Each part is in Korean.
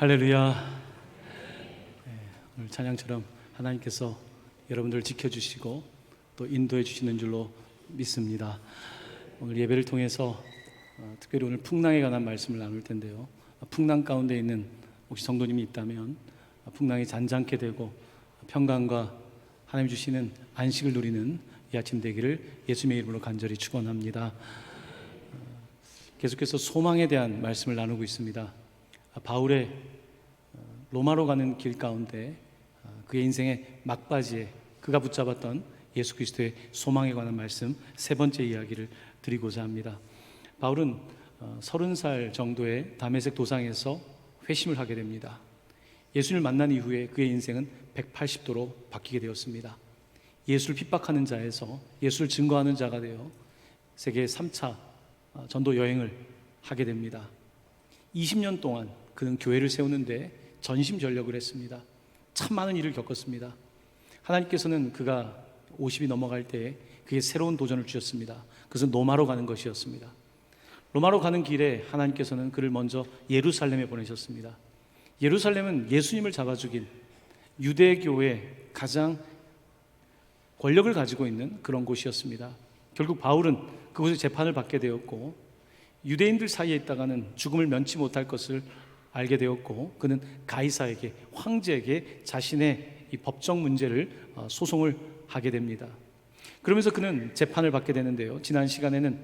할렐루야. 오늘 찬양처럼 하나님께서 여러분들을 지켜주시고 또 인도해 주시는 줄로 믿습니다. 오늘 예배를 통해서 특별히 오늘 풍랑에 관한 말씀을 나눌 텐데요, 풍랑 가운데 있는 혹시 성도님이 있다면 풍랑이 잔잔케 되고 평강과 하나님 주시는 안식을 누리는 이 아침 되기를 예수님의 이름으로 간절히 축원합니다. 계속해서 소망에 대한 말씀을 나누고 있습니다. 바울의 로마로 가는 길 가운데 그의 인생의 막바지에 그가 붙잡았던 예수 그리스도의 소망에 관한 말씀 세 번째 이야기를 드리고자 합니다. 바울은 30살 정도의 다메섹 도상에서 회심을 하게 됩니다. 예수를 만난 이후에 그의 인생은 180도로 바뀌게 되었습니다. 예수를 핍박하는 자에서 예수를 증거하는 자가 되어 세계 3차 전도 여행을 하게 됩니다. 20년 동안 그는 교회를 세우는데 전심전력을 했습니다. 참 많은 일을 겪었습니다. 하나님께서는 그가 50이 넘어갈 때에 그에게 새로운 도전을 주셨습니다. 그것은 로마로 가는 것이었습니다. 로마로 가는 길에 하나님께서는 그를 먼저 예루살렘에 보내셨습니다. 예루살렘은 예수님을 잡아 죽인 유대교의 가장 권력을 가지고 있는 그런 곳이었습니다. 결국 바울은 그곳에 재판을 받게 되었고 유대인들 사이에 있다가는 죽음을 면치 못할 것을 알게 되었고 그는 가이사에게, 황제에게 자신의 이 법적 문제를 소송을 하게 됩니다. 그러면서 그는 재판을 받게 되는데요, 지난 시간에는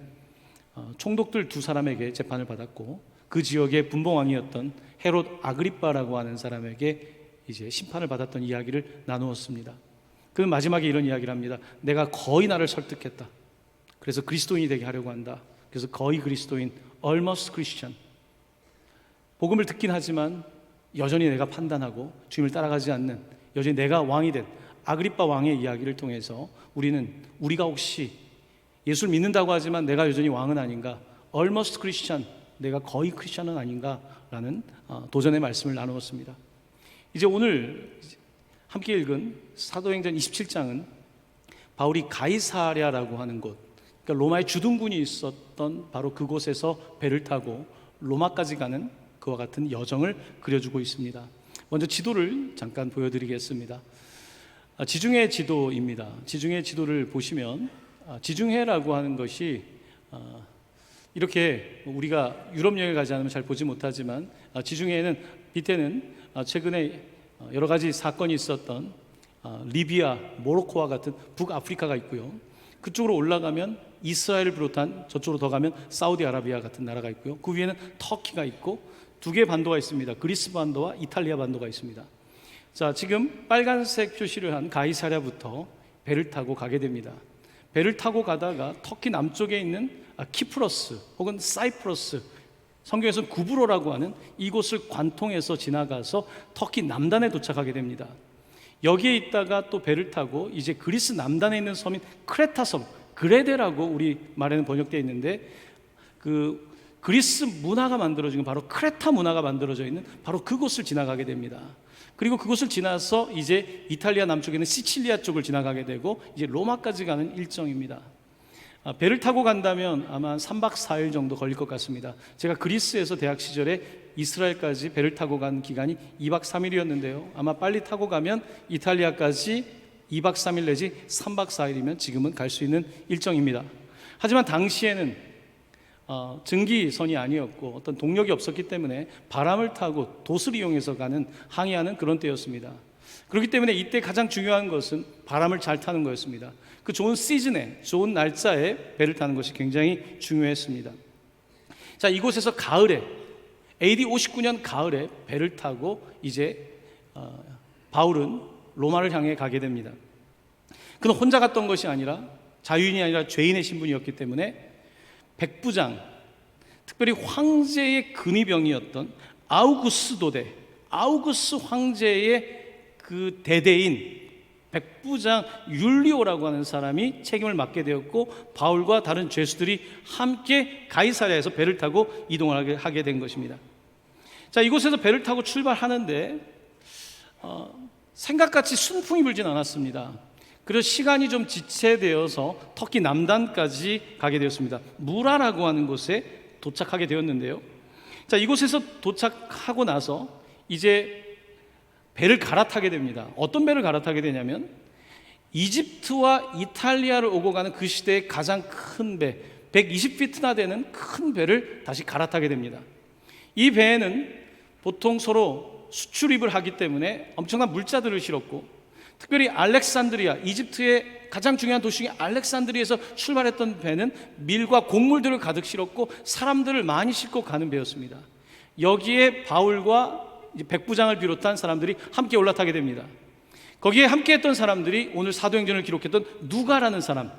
총독들 두 사람에게 재판을 받았고 그 지역의 분봉왕이었던 헤롯 아그리빠라고 하는 사람에게 이제 심판을 받았던 이야기를 나누었습니다. 그는 마지막에 이런 이야기를 합니다. 내가 거의 나를 설득했다. 그래서 그리스도인이 되게 하려고 한다. 그래서 거의 그리스도인, almost Christian. 복음을 듣긴 하지만 여전히 내가 판단하고 주님을 따라가지 않는, 여전히 내가 왕이 된 아그리빠 왕의 이야기를 통해서 우리가 혹시 예수를 믿는다고 하지만 내가 여전히 왕은 아닌가, almost Christian, 내가 거의 크리스천은 아닌가라는 도전의 말씀을 나누었습니다. 이제 오늘 함께 읽은 사도행전 27장은 바울이 가이사랴라고 하는 곳, 그러니까 로마의 주둔군이 있었던 바로 그곳에서 배를 타고 로마까지 가는 그와 같은 여정을 그려주고 있습니다. 먼저 지도를 잠깐 보여드리겠습니다. 지중해 지도입니다. 지중해 지도를 보시면 지중해라고 하는 것이 이렇게 우리가 유럽 여행을 가지 않으면 잘 보지 못하지만 지중해에는 밑에는 최근에 여러 가지 사건이 있었던 리비아, 모로코와 같은 북아프리카가 있고요. 그쪽으로 올라가면 이스라엘을 비롯한 저쪽으로 더 가면 사우디아라비아 같은 나라가 있고요. 그 위에는 터키가 있고 두 개의 반도가 있습니다. 그리스 반도와 이탈리아 반도가 있습니다. 자, 지금 빨간색 표시를 한 가이사랴부터 배를 타고 가게 됩니다. 배를 타고 가다가 터키 남쪽에 있는 키프로스 혹은 사이프러스, 성경에서는 구브로라고 하는 이곳을 관통해서 지나가서 터키 남단에 도착하게 됩니다. 여기에 있다가 또 배를 타고 이제 그리스 남단에 있는 섬인 크레타 섬, 그레데라고 우리 말에는 번역되어 있는데 그 그리스 문화가 만들어진, 바로 크레타 문화가 만들어져 있는 바로 그곳을 지나가게 됩니다. 그리고 그곳을 지나서 이제 이탈리아 남쪽에 있는 시칠리아 쪽을 지나가게 되고 이제 로마까지 가는 일정입니다. 배를 타고 간다면 아마 3박 4일 정도 걸릴 것 같습니다. 제가 그리스에서 대학 시절에 이스라엘까지 배를 타고 간 기간이 2박 3일이었는데요 아마 빨리 타고 가면 이탈리아까지 2박 3일 내지 3박 4일이면 지금은 갈 수 있는 일정입니다. 하지만 당시에는 증기선이 아니었고 어떤 동력이 없었기 때문에 바람을 타고 돛을 이용해서 항해하는 그런 때였습니다. 그렇기 때문에 이때 가장 중요한 것은 바람을 잘 타는 거였습니다. 그 좋은 시즌에, 좋은 날짜에 배를 타는 것이 굉장히 중요했습니다. 자, 이곳에서 가을에, AD 59년 가을에 배를 타고 이제 바울은 로마를 향해 가게 됩니다. 그는 혼자 갔던 것이 아니라 자유인이 아니라 죄인의 신분이었기 때문에 백부장, 특별히 황제의 근위병이었던 아우구스 황제의 그 대대인 백부장 율리오라고 하는 사람이 책임을 맡게 되었고 바울과 다른 죄수들이 함께 가이사랴에서 배를 타고 이동을 하게 된 것입니다. 자, 이곳에서 배를 타고 출발하는데 생각같이 순풍이 불진 않았습니다. 그래서 시간이 좀 지체되어서 터키 남단까지 가게 되었습니다. 무라라고 하는 곳에 도착하게 되었는데요, 자, 이곳에서 도착하고 나서 이제 배를 갈아타게 됩니다. 어떤 배를 갈아타게 되냐면 이집트와 이탈리아를 오고 가는 그 시대의 가장 큰 배, 120피트나 되는 큰 배를 다시 갈아타게 됩니다. 이 배에는 보통 서로 수출입을 하기 때문에 엄청난 물자들을 실었고, 특별히 알렉산드리아, 이집트의 가장 중요한 도시 알렉산드리아에서 출발했던 배는 밀과 곡물들을 가득 실었고 사람들을 많이 싣고 가는 배였습니다. 여기에 바울과 백부장을 비롯한 사람들이 함께 올라타게 됩니다. 거기에 함께했던 사람들이 오늘 사도행전을 기록했던 누가라는 사람,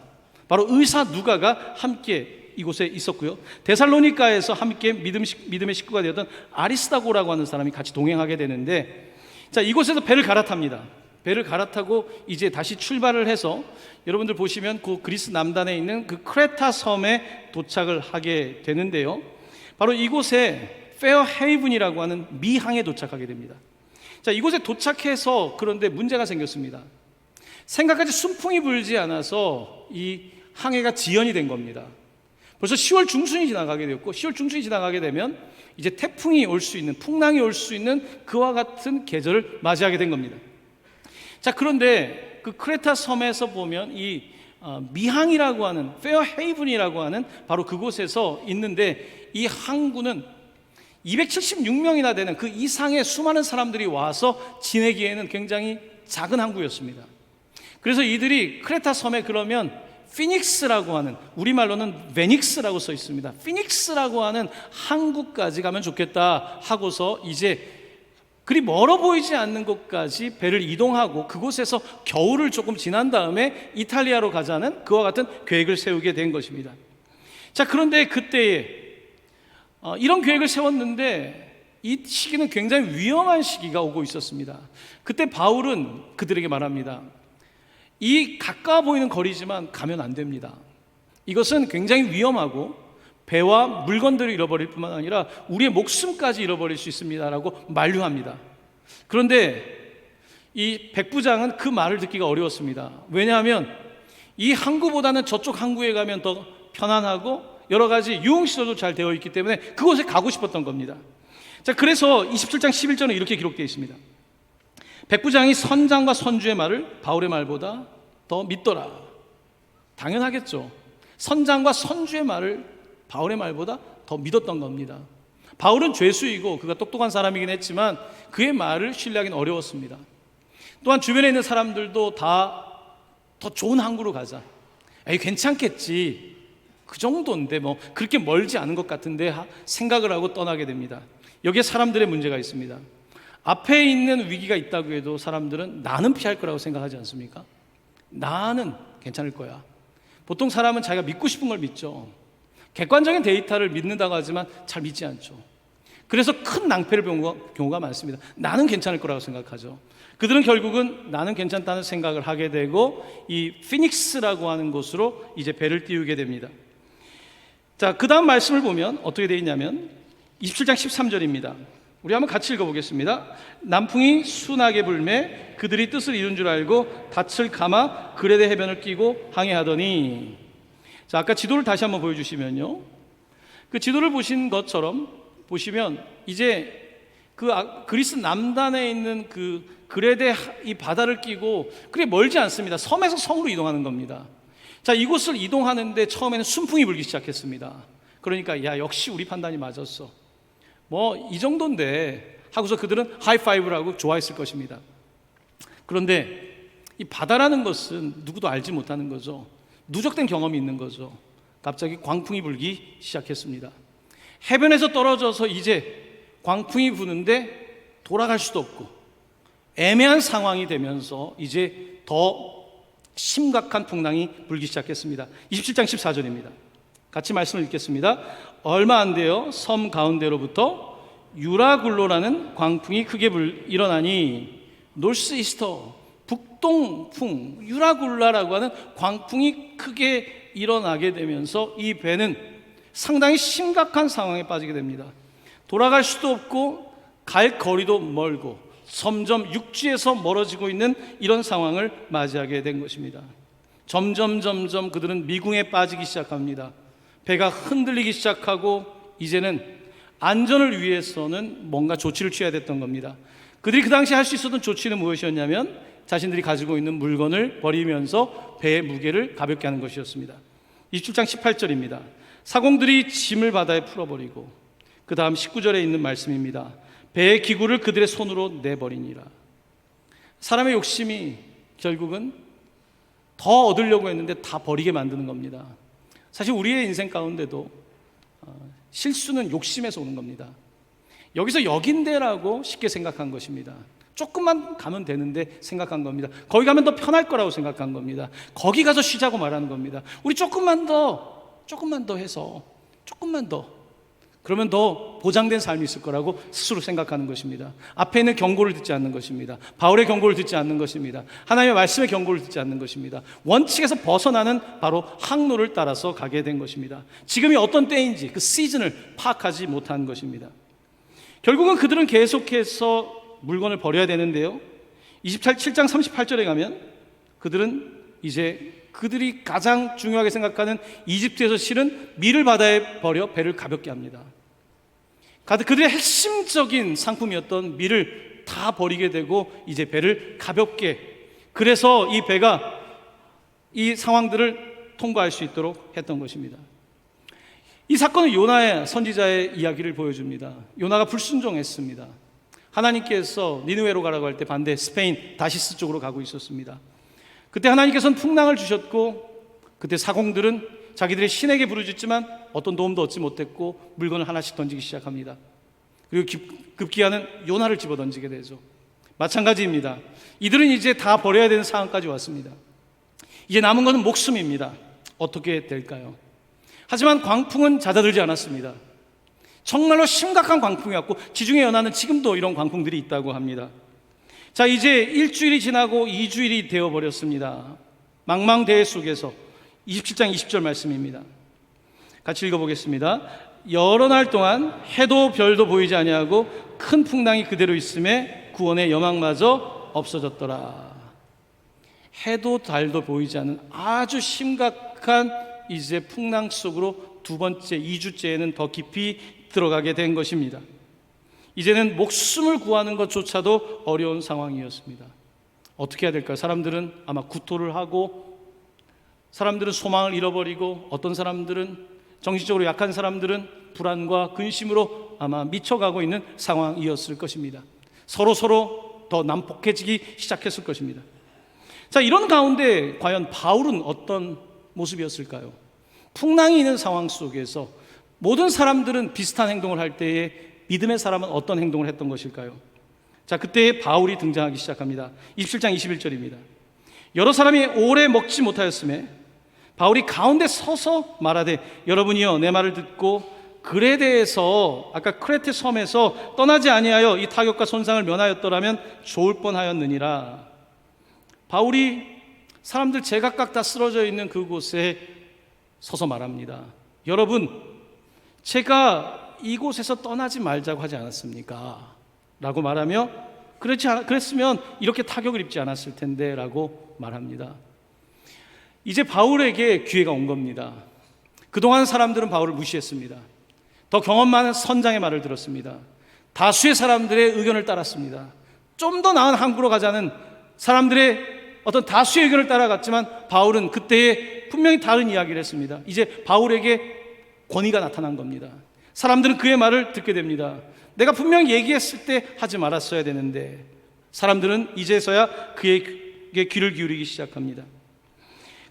바로 의사 누가가 함께 이곳에 있었고요. 데살로니가에서 함께 믿음의 식구가 되었던 아리스다고라고 하는 사람이 같이 동행하게 되는데, 자, 이곳에서 배를 갈아탑니다. 배를 갈아타고 이제 다시 출발을 해서 여러분들 보시면 그 그리스 남단에 있는 그 크레타 섬에 도착을 하게 되는데요. 바로 이곳에 페어 헤이븐이라고 하는 미항에 도착하게 됩니다. 자, 이곳에 도착해서 그런데 문제가 생겼습니다. 생각까지 순풍이 불지 않아서 이 항해가 지연이 된 겁니다. 벌써 10월 중순이 지나가게 되었고, 10월 중순이 지나가게 되면 이제 태풍이 올 수 있는, 풍랑이 올 수 있는 그와 같은 계절을 맞이하게 된 겁니다. 자, 그런데 그 크레타 섬에서 보면 이 미항이라고 하는, 페어 헤이븐이라고 하는 바로 그곳에서 있는데, 이 항구는 276명이나 되는 그 이상의 수많은 사람들이 와서 지내기에는 굉장히 작은 항구였습니다. 그래서 이들이 크레타 섬에 그러면 피닉스라고 하는, 우리말로는 베닉스라고 써 있습니다. 피닉스라고 하는 항구까지 가면 좋겠다 하고서 이제 그리 멀어 보이지 않는 곳까지 배를 이동하고 그곳에서 겨울을 조금 지난 다음에 이탈리아로 가자는 그와 같은 계획을 세우게 된 것입니다. 자, 그런데 그때에 이런 계획을 세웠는데 이 시기는 굉장히 위험한 시기가 오고 있었습니다. 그때 바울은 그들에게 말합니다. 이 가까워 보이는 거리지만 가면 안 됩니다. 이것은 굉장히 위험하고 배와 물건들을 잃어버릴 뿐만 아니라 우리의 목숨까지 잃어버릴 수 있습니다라고 만류합니다. 그런데 이 백부장은 그 말을 듣기가 어려웠습니다. 왜냐하면 이 항구보다는 저쪽 항구에 가면 더 편안하고 여러 가지 유흥시설도 잘 되어 있기 때문에 그곳에 가고 싶었던 겁니다. 자, 그래서 27장 11절은 이렇게 기록되어 있습니다. 백부장이 선장과 선주의 말을 바울의 말보다 더 믿더라. 당연하겠죠. 선장과 선주의 말을 바울의 말보다 더 믿었던 겁니다. 바울은 죄수이고 그가 똑똑한 사람이긴 했지만 그의 말을 신뢰하기는 어려웠습니다. 또한 주변에 있는 사람들도 다 더 좋은 항구로 가자, 에이 괜찮겠지, 그 정도인데 뭐 그렇게 멀지 않은 것 같은데 생각을 하고 떠나게 됩니다. 여기에 사람들의 문제가 있습니다. 앞에 있는 위기가 있다고 해도 사람들은 나는 피할 거라고 생각하지 않습니까? 나는 괜찮을 거야. 보통 사람은 자기가 믿고 싶은 걸 믿죠. 객관적인 데이터를 믿는다고 하지만 잘 믿지 않죠. 그래서 큰 낭패를 본 경우가 많습니다. 나는 괜찮을 거라고 생각하죠. 그들은 결국은 나는 괜찮다는 생각을 하게 되고 이 피닉스라고 하는 곳으로 이제 배를 띄우게 됩니다. 자, 그 다음 말씀을 보면 어떻게 되어 있냐면 27장 13절입니다. 우리 한번 같이 읽어보겠습니다. 남풍이 순하게 불매 그들이 뜻을 이룬 줄 알고 닻을 감아 그레데 해변을 끼고 항해하더니. 자, 아까 지도를 다시 한번 보여주시면요, 그 지도를 보신 것처럼 보시면 이제 그 그리스 남단에 있는 그 그레데 이 바다를 끼고 그게 멀지 않습니다. 섬에서 성으로 이동하는 겁니다. 자, 이곳을 이동하는데 처음에는 순풍이 불기 시작했습니다. 그러니까 야, 역시 우리 판단이 맞았어, 뭐 이 정도인데 하고서 그들은 하이파이브를 하고 좋아했을 것입니다. 그런데 이 바다라는 것은 누구도 알지 못하는 거죠. 누적된 경험이 있는 거죠. 갑자기 광풍이 불기 시작했습니다. 해변에서 떨어져서 이제 광풍이 부는데 돌아갈 수도 없고 애매한 상황이 되면서 이제 더 심각한 풍랑이 불기 시작했습니다. 27장 14절입니다. 같이 말씀을 읽겠습니다. 얼마 안 되어 섬 가운데로부터 유라굴로라는 광풍이 크게 일어나니, 노스 이스터, 북동풍, 유라굴라라고 하는 광풍이 크게 일어나게 되면서 이 배는 상당히 심각한 상황에 빠지게 됩니다. 돌아갈 수도 없고 갈 거리도 멀고 점점 육지에서 멀어지고 있는 이런 상황을 맞이하게 된 것입니다. 점점 그들은 미궁에 빠지기 시작합니다. 배가 흔들리기 시작하고 이제는 안전을 위해서는 뭔가 조치를 취해야 됐던 겁니다. 그들이 그 당시 할 수 있었던 조치는 무엇이었냐면 자신들이 가지고 있는 물건을 버리면서 배의 무게를 가볍게 하는 것이었습니다. 27장 18절입니다. 사공들이 짐을 바다에 풀어버리고 그 다음 19절에 있는 말씀입니다. 배의 기구를 그들의 손으로 내버리니라. 사람의 욕심이 결국은 더 얻으려고 했는데 다 버리게 만드는 겁니다. 사실 우리의 인생 가운데도 실수는 욕심에서 오는 겁니다. 여기서 여긴데라고 쉽게 생각한 것입니다. 조금만 가면 되는데 생각한 겁니다. 거기 가면 더 편할 거라고 생각한 겁니다. 거기 가서 쉬자고 말하는 겁니다. 우리 조금만 더 해서 조금만 더 그러면 더 보장된 삶이 있을 거라고 스스로 생각하는 것입니다. 앞에 있는 경고를 듣지 않는 것입니다. 바울의 경고를 듣지 않는 것입니다. 하나님의 말씀의 경고를 듣지 않는 것입니다. 원칙에서 벗어나는 바로 항로를 따라서 가게 된 것입니다. 지금이 어떤 때인지 그 시즌을 파악하지 못한 것입니다. 결국은 그들은 계속해서 물건을 버려야 되는데요, 27장 38절에 가면 그들은 이제 그들이 가장 중요하게 생각하는 이집트에서 실은 밀을 바다에 버려 배를 가볍게 합니다. 그들의 핵심적인 상품이었던 밀을 다 버리게 되고 이제 배를 가볍게, 그래서 이 배가 이 상황들을 통과할 수 있도록 했던 것입니다. 이 사건은 요나의 선지자의 이야기를 보여줍니다. 요나가 불순종했습니다. 하나님께서 니느웨로 가라고 할 때 반대 스페인 다시스 쪽으로 가고 있었습니다. 그때 하나님께서는 풍랑을 주셨고 그때 사공들은 자기들의 신에게 부르짖지만 어떤 도움도 얻지 못했고 물건을 하나씩 던지기 시작합니다. 그리고 급기야는 요나를 집어던지게 되죠. 마찬가지입니다. 이들은 이제 다 버려야 되는 상황까지 왔습니다. 이제 남은 것은 목숨입니다. 어떻게 될까요? 하지만 광풍은 잦아들지 않았습니다. 정말로 심각한 광풍이었고 지중해 연안은 지금도 이런 광풍들이 있다고 합니다. 자, 이제 일주일이 지나고 2주일이 되어버렸습니다. 망망대해 속에서 27장 20절 말씀입니다. 같이 읽어보겠습니다. 여러 날 동안 해도 별도 보이지 아니하고 큰 풍랑이 그대로 있음에 구원의 여망마저 없어졌더라. 해도 달도 보이지 않는 아주 심각한 이제 풍랑 속으로 두 번째 2주째에는 더 깊이 들어가게 된 것입니다. 이제는 목숨을 구하는 것조차도 어려운 상황이었습니다. 어떻게 해야 될까요? 사람들은 아마 구토를 하고, 사람들은 소망을 잃어버리고, 어떤 사람들은, 정신적으로 약한 사람들은 불안과 근심으로 아마 미쳐가고 있는 상황이었을 것입니다. 서로 더 난폭해지기 시작했을 것입니다. 자, 이런 가운데 과연 바울은 어떤 모습이었을까요? 풍랑이 있는 상황 속에서 모든 사람들은 비슷한 행동을 할 때에 믿음의 사람은 어떤 행동을 했던 것일까요? 자, 그때 바울이 등장하기 시작합니다. 27장 21절입니다. 여러 사람이 오래 먹지 못하였음에 바울이 가운데 서서 말하되 여러분이여 내 말을 듣고 그레데에서 아까 크레테 섬에서 떠나지 아니하여 이 타격과 손상을 면하였더라면 좋을 뻔하였느니라. 바울이 사람들 제각각 다 쓰러져 있는 그곳에 서서 말합니다. 여러분, 제가 이곳에서 떠나지 말자고 하지 않았습니까? 라고 말하며 그랬으면 이렇게 타격을 입지 않았을 텐데 라고 말합니다. 이제 바울에게 기회가 온 겁니다. 그동안 사람들은 바울을 무시했습니다. 더 경험 많은 선장의 말을 들었습니다. 다수의 사람들의 의견을 따랐습니다. 좀 더 나은 항구로 가자는 사람들의 어떤 다수의 의견을 따라갔지만 바울은 그때에 분명히 다른 이야기를 했습니다. 이제 바울에게 권위가 나타난 겁니다. 사람들은 그의 말을 듣게 됩니다. 내가 분명히 얘기했을 때 하지 말았어야 되는데, 사람들은 이제서야 그에게 귀를 기울이기 시작합니다.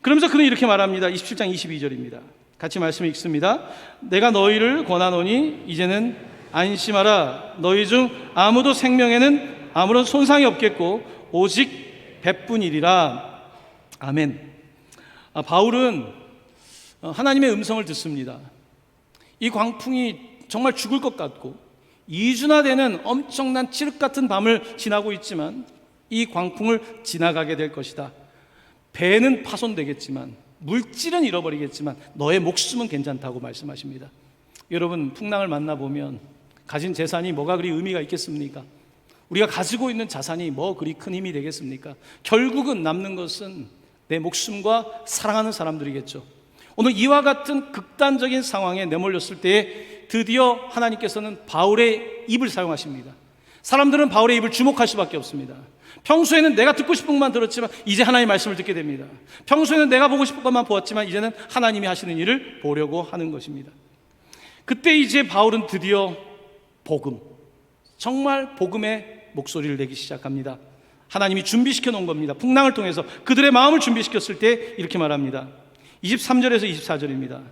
그러면서 그는 이렇게 말합니다. 27장 22절입니다. 같이 말씀 읽습니다. 내가 너희를 권하노니 이제는 안심하라. 너희 중 아무도 생명에는 아무런 손상이 없겠고 오직 배뿐이리라. 아멘. 바울은 하나님의 음성을 듣습니다. 이 광풍이 정말 죽을 것 같고 2주나 되는 엄청난 칠흑 같은 밤을 지나고 있지만 이 광풍을 지나가게 될 것이다. 배는 파손되겠지만 물질은 잃어버리겠지만 너의 목숨은 괜찮다고 말씀하십니다. 여러분, 풍랑을 만나보면 가진 재산이 뭐가 그리 의미가 있겠습니까? 우리가 가지고 있는 자산이 뭐 그리 큰 힘이 되겠습니까? 결국은 남는 것은 내 목숨과 사랑하는 사람들이겠죠. 오늘 이와 같은 극단적인 상황에 내몰렸을 때에 드디어 하나님께서는 바울의 입을 사용하십니다. 사람들은 바울의 입을 주목할 수밖에 없습니다. 평소에는 내가 듣고 싶은 것만 들었지만 이제 하나님의 말씀을 듣게 됩니다. 평소에는 내가 보고 싶은 것만 보았지만 이제는 하나님이 하시는 일을 보려고 하는 것입니다. 그때 이제 바울은 드디어 복음, 정말 복음의 목소리를 내기 시작합니다. 하나님이 준비시켜 놓은 겁니다. 풍랑을 통해서 그들의 마음을 준비시켰을 때 이렇게 말합니다. 23절에서 24절입니다.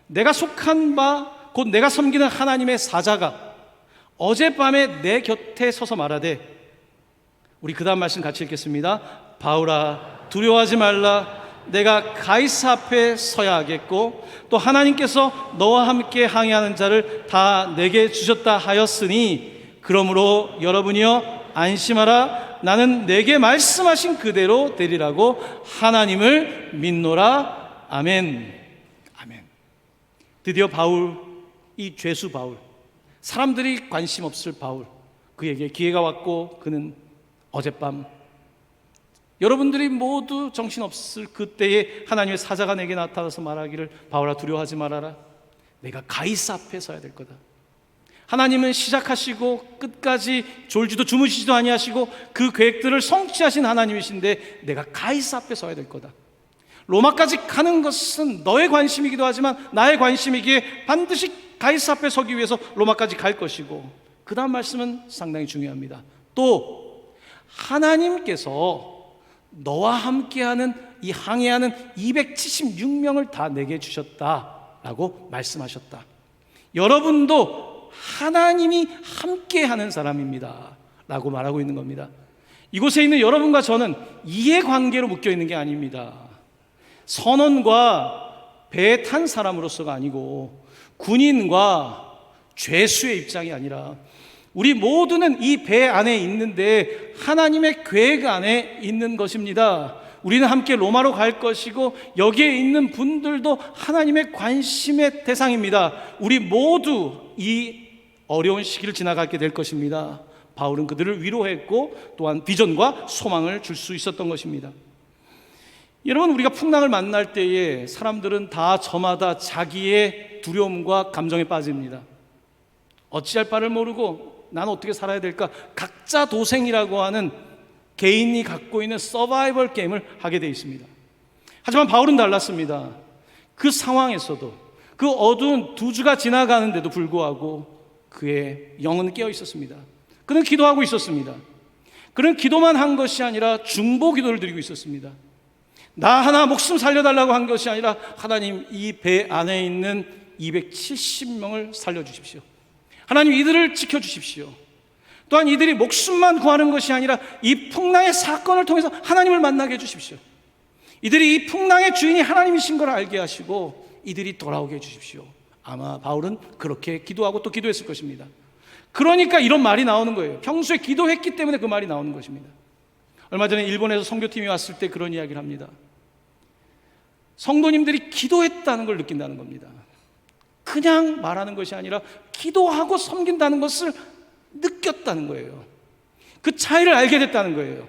내가 속한 바 곧 내가 섬기는 하나님의 사자가 어젯밤에 내 곁에 서서 말하되, 우리 그 다음 말씀 같이 읽겠습니다. 바울아 두려워하지 말라. 내가 가이사 앞에 서야 하겠고 또 하나님께서 너와 함께 항해하는 자를 다 내게 주셨다 하였으니 그러므로 여러분이여 안심하라. 나는 내게 말씀하신 그대로 되리라고 하나님을 믿노라. 아멘. 아멘. 드디어 바울, 이 죄수 바울, 사람들이 관심 없을 바울, 그에게 기회가 왔고 그는 어젯밤, 여러분들이 모두 정신없을 그때에 하나님의 사자가 내게 나타나서 말하기를, 바울아 두려워하지 말아라. 내가 가이사 앞에 서야 될 거다. 하나님은 시작하시고 끝까지 졸지도 주무시지도 아니하시고 그 계획들을 성취하신 하나님이신데 내가 가이사 앞에 서야 될 거다. 로마까지 가는 것은 너의 관심이기도 하지만 나의 관심이기에 반드시 가이사 앞에 서기 위해서 로마까지 갈 것이고, 그 다음 말씀은 상당히 중요합니다. 또 하나님께서 너와 함께하는 이 항해하는 276명을 다 내게 주셨다라고 말씀하셨다. 여러분도 하나님이 함께하는 사람입니다 라고 말하고 있는 겁니다. 이곳에 있는 여러분과 저는 이해관계로 묶여있는 게 아닙니다. 선원과 배에 탄 사람으로서가 아니고 군인과 죄수의 입장이 아니라 우리 모두는 이 배 안에 있는데 하나님의 계획 안에 있는 것입니다. 우리는 함께 로마로 갈 것이고 여기에 있는 분들도 하나님의 관심의 대상입니다. 우리 모두 이 어려운 시기를 지나가게 될 것입니다. 바울은 그들을 위로했고 또한 비전과 소망을 줄 수 있었던 것입니다. 여러분, 우리가 풍랑을 만날 때에 사람들은 다 저마다 자기의 두려움과 감정에 빠집니다. 어찌할 바를 모르고 난 어떻게 살아야 될까? 각자 도생이라고 하는 개인이 갖고 있는 서바이벌 게임을 하게 되어 있습니다. 하지만 바울은 달랐습니다. 그 상황에서도, 그 어두운 2주가 지나가는데도 불구하고 그의 영은 깨어 있었습니다. 그는 기도하고 있었습니다. 그는 기도만 한 것이 아니라 중보 기도를 드리고 있었습니다. 나 하나 목숨 살려달라고 한 것이 아니라, 하나님 이 배 안에 있는 270명을 살려주십시오. 하나님 이들을 지켜주십시오. 또한 이들이 목숨만 구하는 것이 아니라 이 풍랑의 사건을 통해서 하나님을 만나게 해주십시오. 이들이 이 풍랑의 주인이 하나님이신 걸 알게 하시고 이들이 돌아오게 해주십시오. 아마 바울은 그렇게 기도하고 또 기도했을 것입니다. 그러니까 이런 말이 나오는 거예요. 평소에 기도했기 때문에 그 말이 나오는 것입니다. 얼마 전에 일본에서 선교팀이 왔을 때 그런 이야기를 합니다. 성도님들이 기도했다는 걸 느낀다는 겁니다. 그냥 말하는 것이 아니라 기도하고 섬긴다는 것을 느꼈다는 거예요. 그 차이를 알게 됐다는 거예요.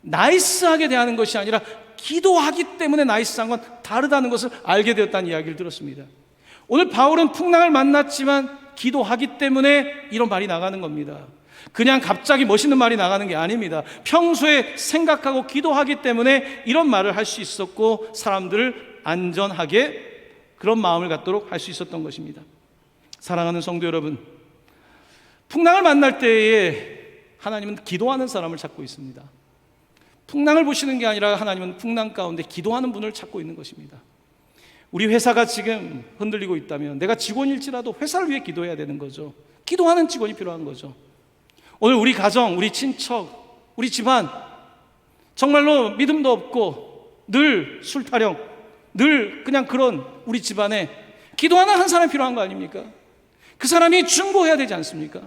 나이스하게 대하는 것이 아니라 기도하기 때문에 나이스한 건 다르다는 것을 알게 되었다는 이야기를 들었습니다. 오늘 바울은 풍랑을 만났지만 기도하기 때문에 이런 말이 나가는 겁니다. 그냥 갑자기 멋있는 말이 나가는 게 아닙니다. 평소에 생각하고 기도하기 때문에 이런 말을 할 수 있었고 사람들을 안전하게 그런 마음을 갖도록 할 수 있었던 것입니다. 사랑하는 성도 여러분, 풍랑을 만날 때에 하나님은 기도하는 사람을 찾고 있습니다. 풍랑을 보시는 게 아니라 하나님은 풍랑 가운데 기도하는 분을 찾고 있는 것입니다. 우리 회사가 지금 흔들리고 있다면 내가 직원일지라도 회사를 위해 기도해야 되는 거죠. 기도하는 직원이 필요한 거죠. 오늘 우리 가정, 우리 친척, 우리 집안 정말로 믿음도 없고 늘 술 타령, 늘 그냥 그런 우리 집안에 기도하는 한 사람이 필요한 거 아닙니까? 그 사람이 중보해야 되지 않습니까?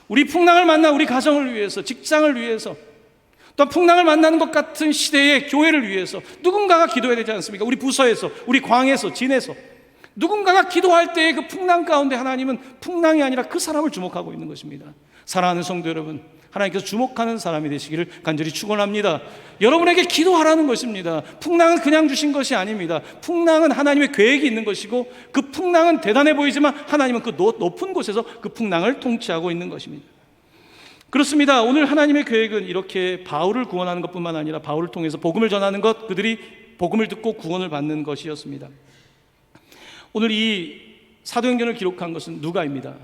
우리 풍랑을 만나 우리 가정을 위해서, 직장을 위해서, 또 풍랑을 만나는 것 같은 시대의 교회를 위해서 누군가가 기도해야 되지 않습니까? 우리 부서에서, 우리 광에서, 진에서 누군가가 기도할 때의 그 풍랑 가운데 하나님은 풍랑이 아니라 그 사람을 주목하고 있는 것입니다. 사랑하는 성도 여러분, 하나님께서 주목하는 사람이 되시기를 간절히 축원합니다. 여러분에게 기도하라는 것입니다. 풍랑은 그냥 주신 것이 아닙니다. 풍랑은 하나님의 계획이 있는 것이고, 그 풍랑은 대단해 보이지만 하나님은 그 높은 곳에서 그 풍랑을 통치하고 있는 것입니다. 그렇습니다. 오늘 하나님의 계획은 이렇게 바울을 구원하는 것뿐만 아니라 바울을 통해서 복음을 전하는 것, 그들이 복음을 듣고 구원을 받는 것이었습니다. 오늘 이 사도행전을 기록한 것은 누가입니다.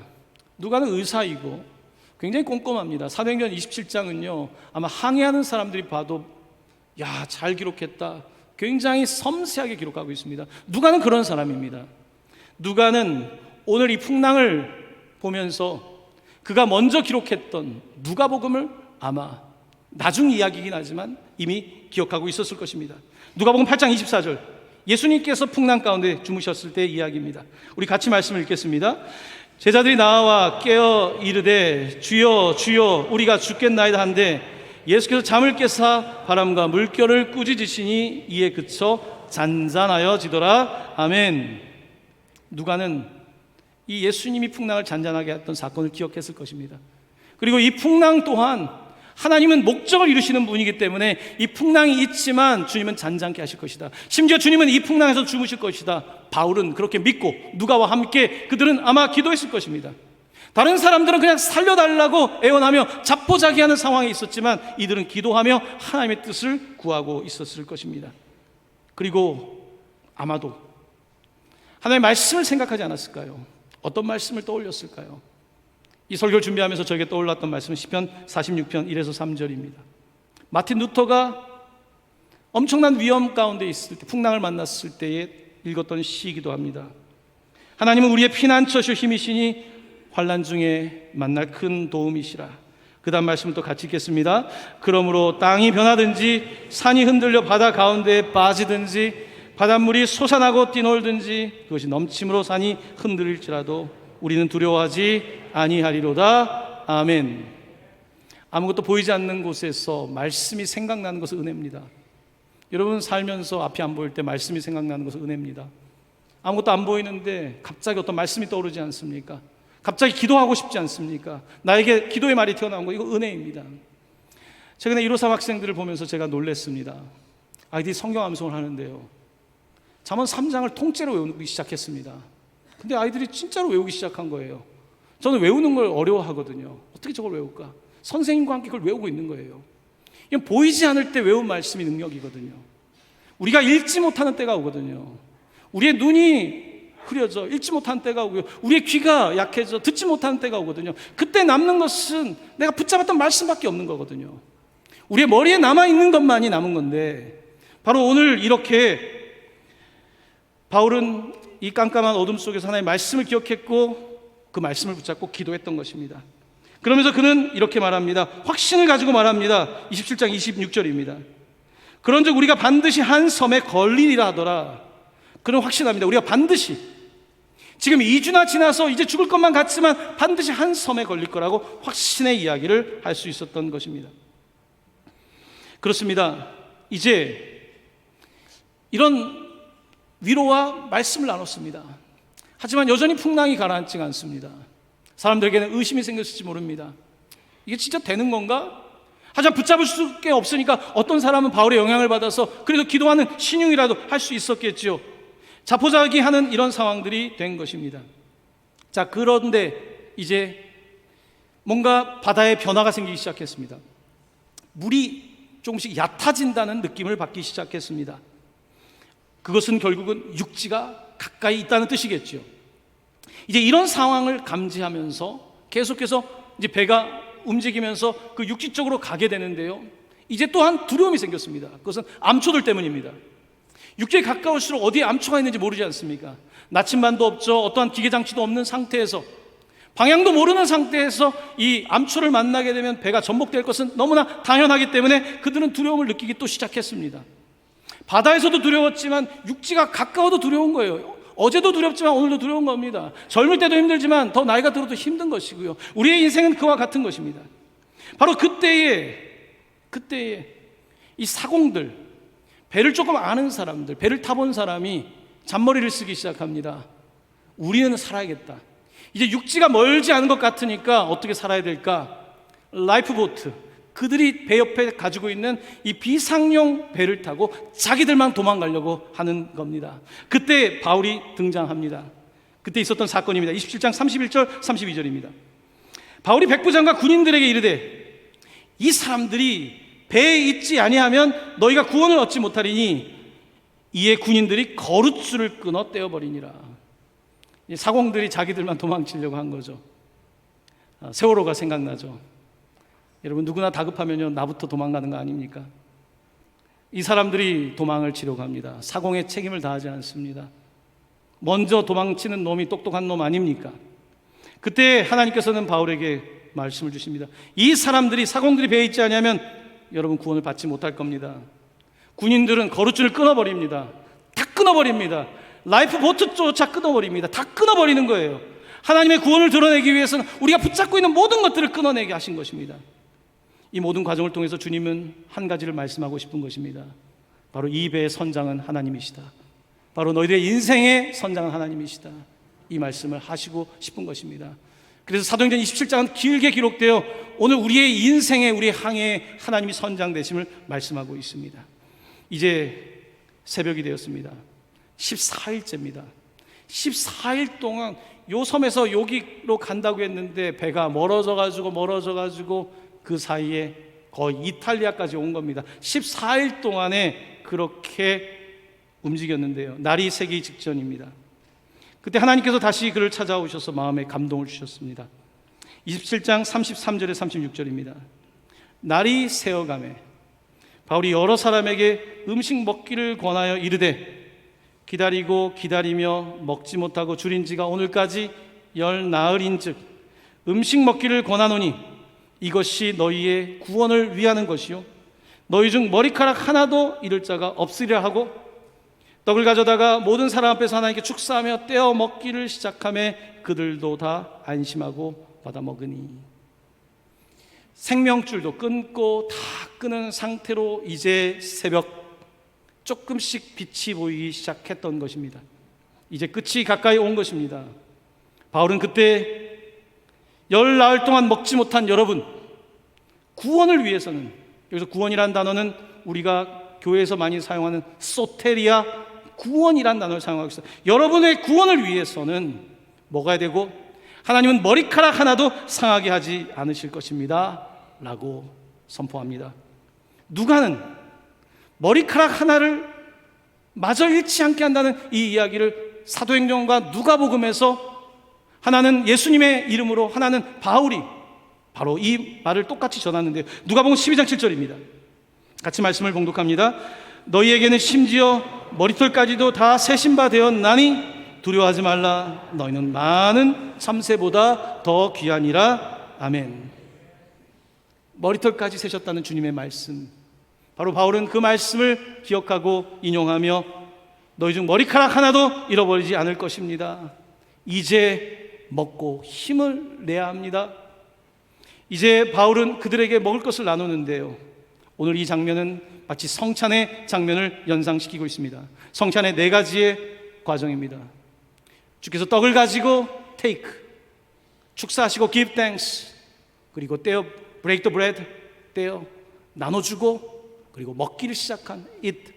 누가는 의사이고 굉장히 꼼꼼합니다. 사도행전 27장은요, 아마 항해하는 사람들이 봐도 야, 잘 기록했다, 굉장히 섬세하게 기록하고 있습니다. 누가는 그런 사람입니다. 누가는 오늘 이 풍랑을 보면서 그가 먼저 기록했던 누가복음을 아마 나중 이야기이긴 하지만 이미 기억하고 있었을 것입니다. 누가복음 8장 24절, 예수님께서 풍랑 가운데 주무셨을 때의 이야기입니다. 우리 같이 말씀을 읽겠습니다. 제자들이 나와 깨어 이르되 주여 주여 우리가 죽겠나이다 한데 예수께서 잠을 깨사 바람과 물결을 꾸짖으시니 이에 그쳐 잔잔하여지더라. 아멘. 누가는 이 예수님이 풍랑을 잔잔하게 했던 사건을 기억했을 것입니다. 그리고 이 풍랑 또한 하나님은 목적을 이루시는 분이기 때문에 이 풍랑이 있지만 주님은 잔잔케 하실 것이다. 심지어 주님은 이 풍랑에서 주무실 것이다. 바울은 그렇게 믿고 누가와 함께 그들은 아마 기도했을 것입니다. 다른 사람들은 그냥 살려달라고 애원하며 자포자기하는 상황에 있었지만 이들은 기도하며 하나님의 뜻을 구하고 있었을 것입니다. 그리고 아마도 하나님의 말씀을 생각하지 않았을까요? 어떤 말씀을 떠올렸을까요? 이 설교를 준비하면서 저에게 떠올랐던 말씀은 시편 46편 1에서 3절입니다. 마틴 루터가 엄청난 위험 가운데 있을 때, 풍랑을 만났을 때에 읽었던 시이기도 합니다. 하나님은 우리의 피난처시오 힘이시니 환난 중에 만날 큰 도움이시라. 그 다음 말씀을 또 같이 읽겠습니다. 그러므로 땅이 변하든지 산이 흔들려 바다 가운데에 빠지든지 바닷물이 솟아나고 뛰놀든지 그것이 넘침으로 산이 흔들릴지라도 우리는 두려워하지 아니하리로다. 아멘. 아무것도 보이지 않는 곳에서 말씀이 생각나는 것은 은혜입니다. 여러분 살면서 앞이 안 보일 때 말씀이 생각나는 것은 은혜입니다. 아무것도 안 보이는데 갑자기 어떤 말씀이 떠오르지 않습니까? 갑자기 기도하고 싶지 않습니까? 나에게 기도의 말이 튀어나온 거, 이거 은혜입니다. 최근에 153 학생들을 보면서 제가 놀랐습니다. 아이들이 성경 암송을 하는데요, 잠언 3장을 통째로 외우기 시작했습니다. 근데 아이들이 진짜로 외우기 시작한 거예요. 저는 외우는 걸 어려워하거든요. 어떻게 저걸 외울까? 선생님과 함께 그걸 외우고 있는 거예요. 이건 보이지 않을 때 외운 말씀이 능력이거든요. 우리가 읽지 못하는 때가 오거든요. 우리의 눈이 흐려져 읽지 못하는 때가 오고요, 우리의 귀가 약해져 듣지 못하는 때가 오거든요. 그때 남는 것은 내가 붙잡았던 말씀밖에 없는 거거든요. 우리의 머리에 남아있는 것만이 남은 건데, 바로 오늘 이렇게 바울은 이 깜깜한 어둠 속에서 하나님의 말씀을 기억했고 그 말씀을 붙잡고 기도했던 것입니다. 그러면서 그는 이렇게 말합니다. 확신을 가지고 말합니다. 27장 26절입니다. 그런즉 우리가 반드시 한 섬에 걸리리라 하더라. 그는 확신합니다. 우리가 반드시, 지금 2주나 지나서 이제 죽을 것만 같지만 반드시 한 섬에 걸릴 거라고 확신의 이야기를 할 수 있었던 것입니다. 그렇습니다. 이제 이런 위로와 말씀을 나눴습니다. 하지만 여전히 풍랑이 가라앉지가 않습니다. 사람들에게는 의심이 생겼을지 모릅니다. 이게 진짜 되는 건가? 하지만 붙잡을 수밖에 없으니까 어떤 사람은 바울의 영향을 받아서 그래도 기도하는 신용이라도 할 수 있었겠죠. 자포자기하는 이런 상황들이 된 것입니다. 자, 그런데 이제 뭔가 바다에 변화가 생기기 시작했습니다. 물이 조금씩 얕아진다는 느낌을 받기 시작했습니다. 그것은 결국은 육지가 가까이 있다는 뜻이겠죠. 이제 이런 상황을 감지하면서 계속해서 이제 배가 움직이면서 그 육지 쪽으로 가게 되는데요, 이제 또한 두려움이 생겼습니다. 그것은 암초들 때문입니다. 육지에 가까울수록 어디에 암초가 있는지 모르지 않습니까? 나침반도 없죠. 어떠한 기계장치도 없는 상태에서, 방향도 모르는 상태에서 이 암초를 만나게 되면 배가 전복될 것은 너무나 당연하기 때문에 그들은 두려움을 느끼기 또 시작했습니다. 바다에서도 두려웠지만 육지가 가까워도 두려운 거예요. 어제도 두렵지만 오늘도 두려운 겁니다. 젊을 때도 힘들지만 더 나이가 들어도 힘든 것이고요. 우리의 인생은 그와 같은 것입니다. 바로 그때에 이 사공들, 배를 조금 아는 사람들, 배를 타본 사람이 잔머리를 쓰기 시작합니다. 우리는 살아야겠다. 이제 육지가 멀지 않은 것 같으니까 어떻게 살아야 될까? 라이프보트, 그들이 배 옆에 가지고 있는 이 비상용 배를 타고 자기들만 도망가려고 하는 겁니다. 그때 바울이 등장합니다. 그때 있었던 사건입니다. 27장 31절 32절입니다. 바울이 백부장과 군인들에게 이르되 이 사람들이 배에 있지 아니하면 너희가 구원을 얻지 못하리니 이에 군인들이 거룻줄을 끊어 떼어버리니라. 사공들이 자기들만 도망치려고 한 거죠. 세월호가 생각나죠. 여러분, 누구나 다급하면요, 나부터 도망가는 거 아닙니까? 이 사람들이 도망을 치려고 합니다. 사공에 책임을 다하지 않습니다. 먼저 도망치는 놈이 똑똑한 놈 아닙니까? 그때 하나님께서는 바울에게 말씀을 주십니다. 이 사람들이, 사공들이 배에 있지 않으면 여러분 구원을 받지 못할 겁니다. 군인들은 거룻줄을 끊어버립니다. 다 끊어버립니다. 라이프보트조차 끊어버립니다. 다 끊어버리는 거예요. 하나님의 구원을 드러내기 위해서는 우리가 붙잡고 있는 모든 것들을 끊어내게 하신 것입니다. 이 모든 과정을 통해서 주님은 한 가지를 말씀하고 싶은 것입니다. 바로 이 배의 선장은 하나님이시다. 바로 너희들의 인생의 선장은 하나님이시다. 이 말씀을 하시고 싶은 것입니다. 그래서 사도행전 27장은 길게 기록되어 오늘 우리의 인생에, 우리의 항해에 하나님이 선장 되심을 말씀하고 있습니다. 이제 새벽이 되었습니다. 14일째입니다. 14일 동안 요 섬에서 여기로 간다고 했는데 배가 멀어져가지고 그 사이에 거의 이탈리아까지 온 겁니다. 14일 동안에 그렇게 움직였는데요. 날이 새기 직전입니다. 그때 하나님께서 다시 그를 찾아오셔서 마음에 감동을 주셨습니다. 27장 33절에 36절입니다. 날이 새어가매 바울이 여러 사람에게 음식 먹기를 권하여 이르되 기다리고 기다리며 먹지 못하고 줄인 지가 오늘까지 10나흘인즉 음식 먹기를 권하노니 이것이 너희의 구원을 위하는 것이요 너희 중 머리카락 하나도 잃을 자가 없으리라 하고 떡을 가져다가 모든 사람 앞에서 하나님께 축사하며 떼어 먹기를 시작하며 그들도 다 안심하고 받아 먹으니 생명줄도 끊고 다 끊은 상태로 이제 새벽 조금씩 빛이 보이기 시작했던 것입니다. 이제 끝이 가까이 온 것입니다. 바울은 그때 10나흘 동안 먹지 못한 여러분, 구원을 위해서는, 여기서 구원이란 단어는 우리가 교회에서 많이 사용하는 소테리아, 구원이란 단어를 사용하고 있어요. 여러분의 구원을 위해서는 먹어야 되고 하나님은 머리카락 하나도 상하게 하지 않으실 것입니다 라고 선포합니다. 누가는 머리카락 하나를 마저 잃지 않게 한다는 이 이야기를 사도행전과 누가복음에서 하나는 예수님의 이름으로, 하나는 바울이 바로 이 말을 똑같이 전하는데요. 누가복음 12장 7절입니다. 같이 말씀을 봉독합니다. 너희에게는 심지어 머리털까지도 다 세신 바 되었나니 두려워하지 말라. 너희는 많은 참새보다 더 귀하니라. 아멘. 머리털까지 세셨다는 주님의 말씀, 바로 바울은 그 말씀을 기억하고 인용하며 너희 중 머리카락 하나도 잃어버리지 않을 것입니다. 이제 먹고 힘을 내야 합니다. 이제 바울은 그들에게 먹을 것을 나누는데요, 오늘 이 장면은 마치 성찬의 장면을 연상시키고 있습니다. 성찬의 4가지의 과정입니다. 주께서 떡을 가지고 take, 축사하시고 give thanks, 그리고 떼어 break the bread, 떼어 나눠주고, 그리고 먹기를 시작한 eat.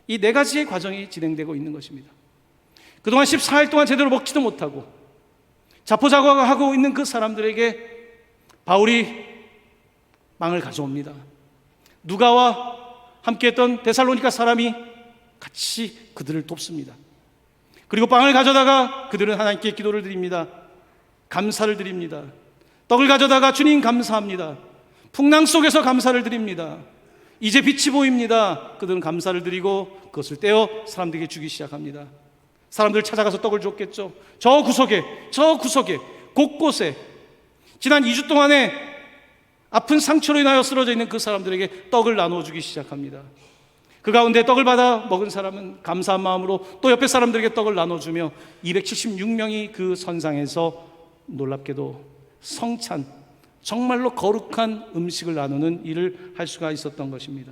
이 4가지의 과정이 진행되고 있는 것입니다. 그동안 14일 동안 제대로 먹지도 못하고 자포자기하고 있는 그 사람들에게 바울이 빵을 가져옵니다. 누가와 함께했던 데살로니가 사람이 같이 그들을 돕습니다. 그리고 빵을 가져다가 그들은 하나님께 기도를 드립니다. 감사를 드립니다. 떡을 가져다가 주님 감사합니다. 풍랑 속에서 감사를 드립니다. 이제 빛이 보입니다. 그들은 감사를 드리고 그것을 떼어 사람들에게 주기 시작합니다. 사람들 찾아가서 떡을 줬겠죠. 저 구석에 곳곳에 지난 2주 동안에 아픈 상처로 인하여 쓰러져 있는 그 사람들에게 떡을 나눠주기 시작합니다. 그 가운데 떡을 받아 먹은 사람은 감사한 마음으로 또 옆에 사람들에게 떡을 나눠주며 276명이 그 선상에서 놀랍게도 성찬, 정말로 거룩한 음식을 나누는 일을 할 수가 있었던 것입니다.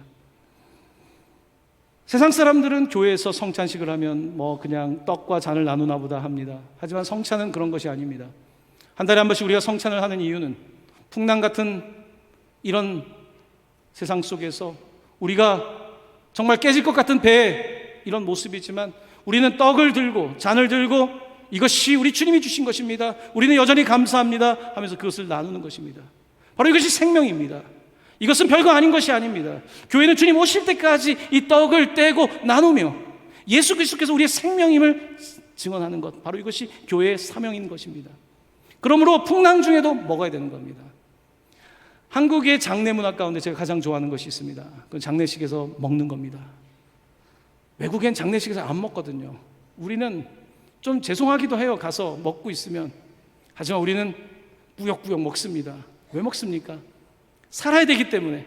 세상 사람들은 교회에서 성찬식을 하면 뭐 그냥 떡과 잔을 나누나 보다 합니다. 하지만 성찬은 그런 것이 아닙니다. 한 달에 한 번씩 우리가 성찬을 하는 이유는 풍랑 같은 이런 세상 속에서 우리가 정말 깨질 것 같은 배의 이런 모습이지만 우리는 떡을 들고 잔을 들고 이것이 우리 주님이 주신 것입니다, 우리는 여전히 감사합니다 하면서 그것을 나누는 것입니다. 바로 이것이 생명입니다. 이것은 별거 아닌 것이 아닙니다. 교회는 주님 오실 때까지 이 떡을 떼고 나누며 예수 그리스도께서 우리의 생명임을 증언하는 것, 바로 이것이 교회의 사명인 것입니다. 그러므로 풍랑 중에도 먹어야 되는 겁니다. 한국의 장례 문화 가운데 제가 가장 좋아하는 것이 있습니다. 그건 장례식에서 먹는 겁니다. 외국엔 장례식에서 안 먹거든요. 우리는 좀 죄송하기도 해요, 가서 먹고 있으면. 하지만 우리는 꾸역꾸역 먹습니다. 왜 먹습니까? 살아야 되기 때문에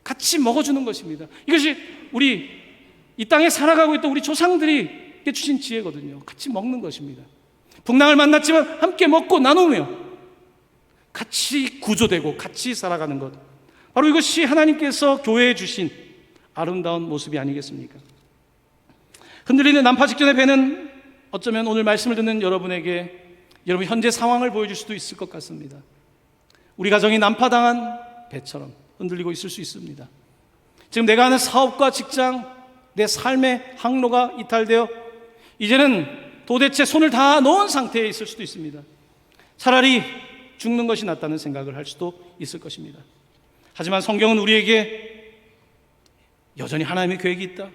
같이 먹어주는 것입니다. 이것이 우리 이 땅에 살아가고 있던 우리 조상들이 주신 지혜거든요. 같이 먹는 것입니다. 풍랑을 만났지만 함께 먹고 나누며 같이 구조되고 같이 살아가는 것, 바로 이것이 하나님께서 교회에 주신 아름다운 모습이 아니겠습니까? 흔들리는 난파 직전의 배는 어쩌면 오늘 말씀을 듣는 여러분에게 여러분 현재 상황을 보여줄 수도 있을 것 같습니다. 우리 가정이 난파당한 배처럼 흔들리고 있을 수 있습니다. 지금 내가 하는 사업과 직장, 내 삶의 항로가 이탈되어 이제는 도대체 손을 다 놓은 상태에 있을 수도 있습니다. 차라리 죽는 것이 낫다는 생각을 할 수도 있을 것입니다. 하지만 성경은 우리에게 여전히 하나님의 계획이 있다,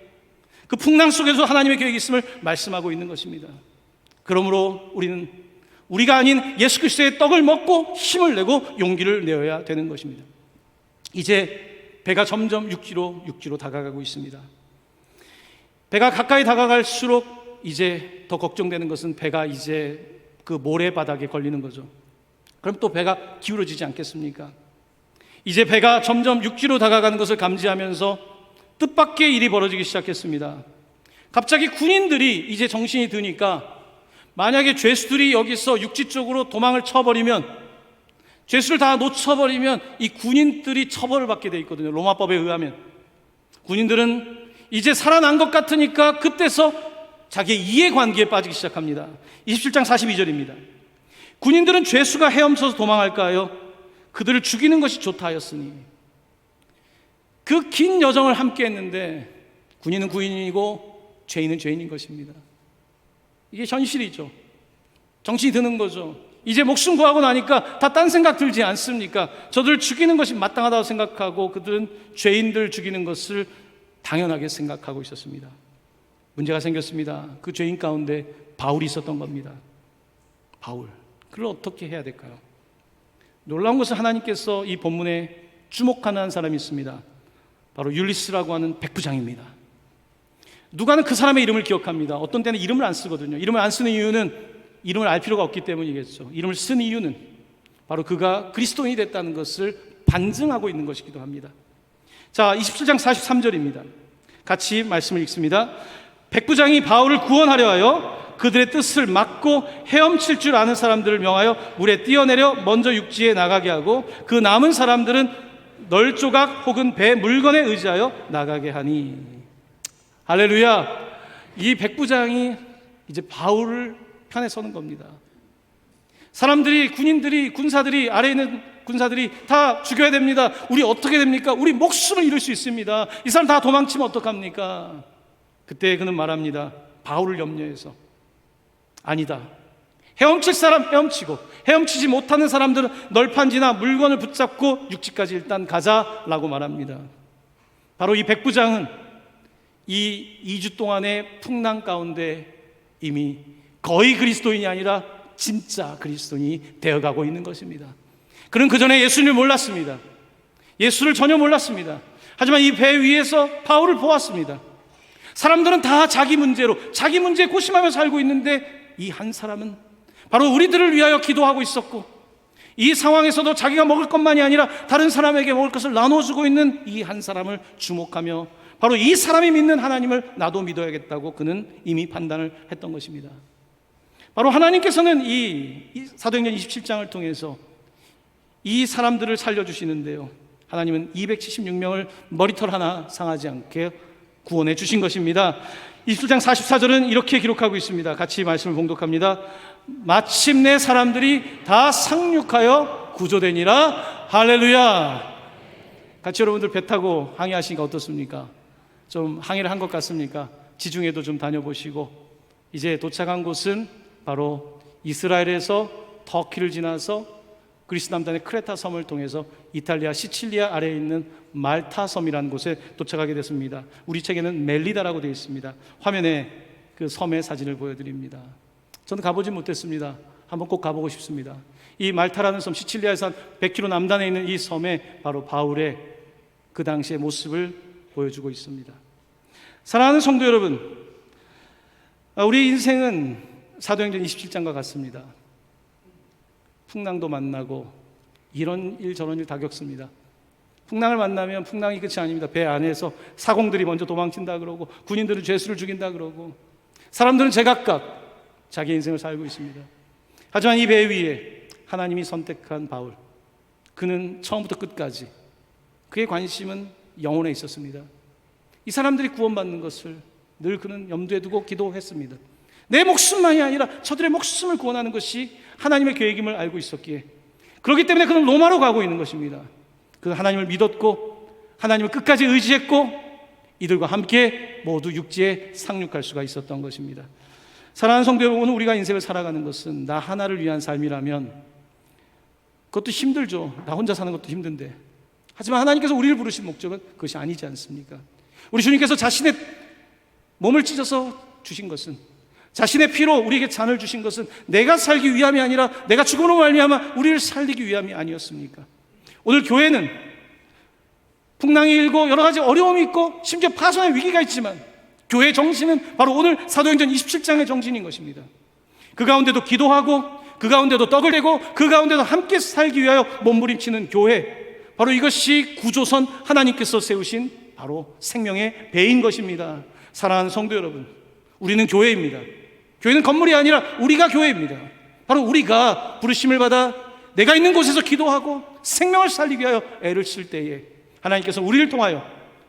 그 풍랑 속에서 하나님의 계획이 있음을 말씀하고 있는 것입니다. 그러므로 우리는 우리가 아닌 예수 그리스도의 떡을 먹고 힘을 내고 용기를 내어야 되는 것입니다. 이제 배가 점점 6km 다가가고 있습니다. 배가 가까이 다가갈수록 이제 더 걱정되는 것은 배가 이제 그 모래바닥에 걸리는 거죠. 그럼 또 배가 기울어지지 않겠습니까? 이제 배가 점점 6km 다가가는 것을 감지하면서 뜻밖의 일이 벌어지기 시작했습니다. 갑자기 군인들이 이제 정신이 드니까 만약에 죄수들이 여기서 육지 쪽으로 도망을 쳐버리면, 죄수를 다 놓쳐버리면 이 군인들이 처벌을 받게 돼 있거든요. 로마법에 의하면. 군인들은 이제 살아난 것 같으니까 그때서 자기의 이해관계에 빠지기 시작합니다. 27장 42절입니다. 군인들은 죄수가 헤엄쳐서 도망할까 하여 그들을 죽이는 것이 좋다 하였으니, 그 긴 여정을 함께 했는데 군인은 군인이고 죄인은 죄인인 것입니다. 이게 현실이죠. 정신이 드는 거죠. 이제 목숨 구하고 나니까 다 딴 생각 들지 않습니까? 저들을 죽이는 것이 마땅하다고 생각하고 그들은 죄인들 죽이는 것을 당연하게 생각하고 있었습니다. 문제가 생겼습니다. 그 죄인 가운데 바울이 있었던 겁니다. 바울, 그를 어떻게 해야 될까요? 놀라운 것은 하나님께서 이 본문에 주목하는 한 사람이 있습니다. 바로 율리스라고 하는 백부장입니다. 누가는 그 사람의 이름을 기억합니다. 어떤 때는 이름을 안 쓰거든요. 이름을 안 쓰는 이유는 이름을 알 필요가 없기 때문이겠죠. 이름을 쓴 이유는 바로 그가 그리스도인이 됐다는 것을 반증하고 있는 것이기도 합니다. 자, 27장 43절입니다. 같이 말씀을 읽습니다. 백부장이 바울을 구원하려 하여 그들의 뜻을 막고 헤엄칠 줄 아는 사람들을 명하여 물에 뛰어내려 먼저 육지에 나가게 하고 그 남은 사람들은 널조각 혹은 배 물건에 의지하여 나가게 하니. 할렐루야. 이 백부장이 이제 바울을 편에 서는 겁니다. 사람들이, 군인들이, 군사들이, 아래에 있는 군사들이 다 죽여야 됩니다. 우리 어떻게 됩니까? 우리 목숨을 잃을 수 있습니다. 이 사람 다 도망치면 어떡합니까? 그때 그는 말합니다. 바울을 염려해서, 아니다, 헤엄칠 사람 헤엄치고 헤엄치지 못하는 사람들은 널판지나 물건을 붙잡고 육지까지 일단 가자라고 말합니다. 바로 이 백부장은 이 2주 동안의 풍랑 가운데 이미 거의 그리스도인이 아니라 진짜 그리스도인이 되어가고 있는 것입니다. 그는 그전에 예수님을 몰랐습니다. 예수를 전혀 몰랐습니다. 하지만 이 배 위에서 바울을 보았습니다. 사람들은 다 자기 문제로, 자기 문제에 고심하며 살고 있는데 이 한 사람은 바로 우리들을 위하여 기도하고 있었고, 이 상황에서도 자기가 먹을 것만이 아니라 다른 사람에게 먹을 것을 나눠주고 있는 이 한 사람을 주목하며 바로 이 사람이 믿는 하나님을 나도 믿어야겠다고 그는 이미 판단을 했던 것입니다. 바로 하나님께서는 이 사도행전 27장을 통해서 이 사람들을 살려주시는데요, 하나님은 276명을 머리털 하나 상하지 않게 구원해 주신 것입니다. 27장 44절은 이렇게 기록하고 있습니다. 같이 말씀을 봉독합니다. 마침내 사람들이 다 상륙하여 구조되니라. 할렐루야. 같이 여러분들 배 타고 항해하시니까 어떻습니까? 좀 항해를 한 것 같습니까? 지중해도 좀 다녀보시고, 이제 도착한 곳은 바로 이스라엘에서 터키를 지나서 그리스 남단의 크레타 섬을 통해서 이탈리아 시칠리아 아래에 있는 말타 섬이라는 곳에 도착하게 됐습니다. 우리 책에는 멜리다라고 되어 있습니다. 화면에 그 섬의 사진을 보여드립니다. 저는 가보지 못했습니다. 한번 꼭 가보고 싶습니다. 이 말타라는 섬, 시칠리아에서 한 100km 남단에 있는 이 섬에 바로 바울의 그 당시의 모습을 보여주고 있습니다. 사랑하는 성도 여러분, 우리 인생은 사도행전 27장과 같습니다. 풍랑도 만나고 이런 일 저런 일 다 겪습니다. 풍랑을 만나면 풍랑이 끝이 아닙니다. 배 안에서 사공들이 먼저 도망친다 그러고, 군인들은 죄수를 죽인다 그러고, 사람들은 제각각 자기 인생을 살고 있습니다. 하지만 이 배 위에 하나님이 선택한 바울, 그는 처음부터 끝까지 그의 관심은 영혼에 있었습니다. 이 사람들이 구원받는 것을 늘 그는 염두에 두고 기도했습니다. 내 목숨만이 아니라 저들의 목숨을 구원하는 것이 하나님의 계획임을 알고 있었기에, 그렇기 때문에 그는 로마로 가고 있는 것입니다. 그는 하나님을 믿었고 하나님을 끝까지 의지했고 이들과 함께 모두 육지에 상륙할 수가 있었던 것입니다. 사랑하는 성도 여러분, 오늘 우리가 인생을 살아가는 것은 나 하나를 위한 삶이라면 그것도 힘들죠. 나 혼자 사는 것도 힘든데, 하지만 하나님께서 우리를 부르신 목적은 그것이 아니지 않습니까? 우리 주님께서 자신의 몸을 찢어서 주신 것은, 자신의 피로 우리에게 잔을 주신 것은 내가 살기 위함이 아니라 내가 죽음으로 말미암아 우리를 살리기 위함이 아니었습니까? 오늘 교회는 풍랑이 일고 여러 가지 어려움이 있고 심지어 파손의 위기가 있지만, 교회의 정신은 바로 오늘 사도행전 27장의 정신인 것입니다. 그 가운데도 기도하고, 그 가운데도 떡을 내고, 그 가운데도 함께 살기 위하여 몸부림치는 교회, 바로 이것이 구조선 하나님께서 세우신 바로 생명의 배인 것입니다. 사랑하는 성도 여러분, 우리는 교회입니다. 교회는 건물이 아니라 우리가 교회입니다. 바로 우리가 부르심을 받아 내가 있는 곳에서 기도하고 생명을 살리기 위하여 애를 쓸 때에 하나님께서 우리를 통하여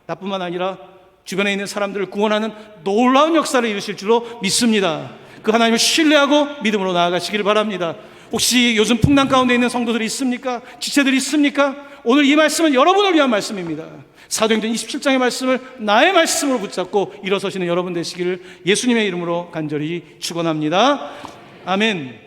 나뿐만 아니라 주변에 있는 사람들을 구원하는 놀라운 역사를 이루실 줄로 믿습니다. 그 하나님을 신뢰하고 믿음으로 나아가시기를 바랍니다. 혹시 요즘 풍랑 가운데 있는 성도들이 있습니까? 지체들이 있습니까? 오늘 이 말씀은 여러분을 위한 말씀입니다. 사도행전 27장의 말씀을 나의 말씀으로 붙잡고 일어서시는 여러분 되시기를 예수님의 이름으로 간절히 축원합니다. 아멘.